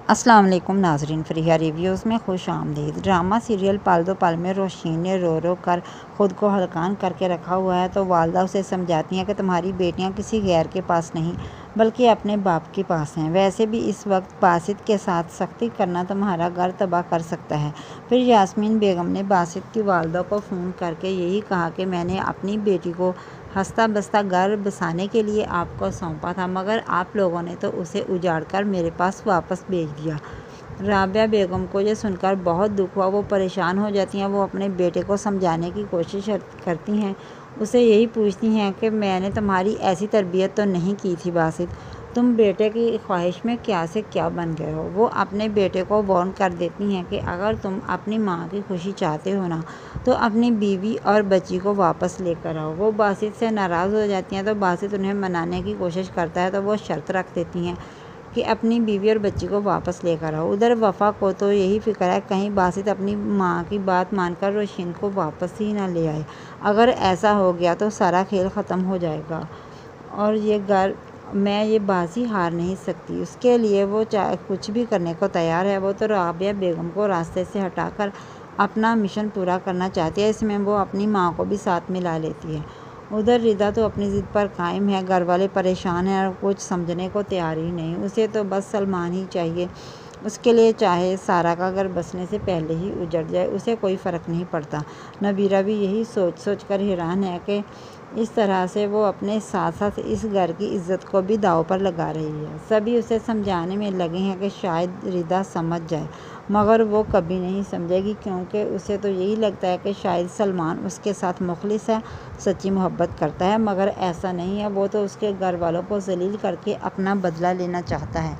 अस्सलाम वालेकुम नाज़रीन, फ़रिया रिव्यूज़ में खुश आमदीद। ड्रामा सीरियल पाल दो पल में रोशीन ने रो रो कर ख़ुद को हलकान करके रखा हुआ है तो वालदा उसे समझाती हैं कि तुम्हारी बेटियां किसी गैर के पास नहीं बल्कि अपने बाप के पास हैं। वैसे भी इस वक्त बासित के साथ सख्ती करना तुम्हारा घर तबाह कर सकता है। फिर यास्मीन बेगम ने बासित की वालदा को फ़ोन करके यही कहा कि मैंने अपनी बेटी को हंसता बसता घर बसाने के लिए आपको सौंपा था, मगर आप लोगों ने तो उसे उजाड़ कर मेरे पास वापस भेज दिया। राबिया बेगम को ये सुनकर बहुत दुख हुआ। वो परेशान हो जाती हैं। वो अपने बेटे को समझाने की कोशिश करती हैं, उसे यही पूछती हैं कि मैंने तुम्हारी ऐसी तरबियत तो नहीं की थी बासित, तुम बेटे की ख्वाहिश में क्या से क्या बन गए हो। वो अपने बेटे को वार्न कर देती हैं कि अगर तुम अपनी माँ की खुशी चाहते हो ना तो अपनी बीवी और बच्ची को वापस लेकर आओ। वो बासित से नाराज़ हो जाती हैं तो बासित उन्हें मनाने की कोशिश करता है तो वो शर्त रख देती हैं कि अपनी बीवी और बच्ची को वापस लेकर आओ। उधर वफ़ा को तो यही फ़िक्र है कहीं बासित अपनी माँ की बात मानकर रोशीन को वापस ही ना ले आए। अगर ऐसा हो गया तो सारा खेल ख़त्म हो जाएगा और मैं ये बाजी हार नहीं सकती। उसके लिए वो चाहे कुछ भी करने को तैयार है। वो तो राबिया बेगम को रास्ते से हटाकर अपना मिशन पूरा करना चाहती है। इसमें वो अपनी माँ को भी साथ मिला लेती है। उधर रिदा तो अपनी ज़िद पर कायम है। घर वाले परेशान हैं और कुछ समझने को तैयार ही नहीं। उसे तो बस सलमान ही चाहिए। उसके लिए चाहे सारा का घर बसने से पहले ही उजड़ जाए, उसे कोई फ़र्क नहीं पड़ता। नबीरा भी यही सोच सोच कर हैरान है कि इस तरह से वो अपने साथ साथ इस घर की इज्जत को भी दांव पर लगा रही है। सभी उसे समझाने में लगे हैं कि शायद रिदा समझ जाए, मगर वो कभी नहीं समझेगी क्योंकि उसे तो यही लगता है कि शायद सलमान उसके साथ मुखलिस है, सच्ची मोहब्बत करता है, मगर ऐसा नहीं है। वो तो उसके घर वालों को जलील करके अपना बदला लेना चाहता है।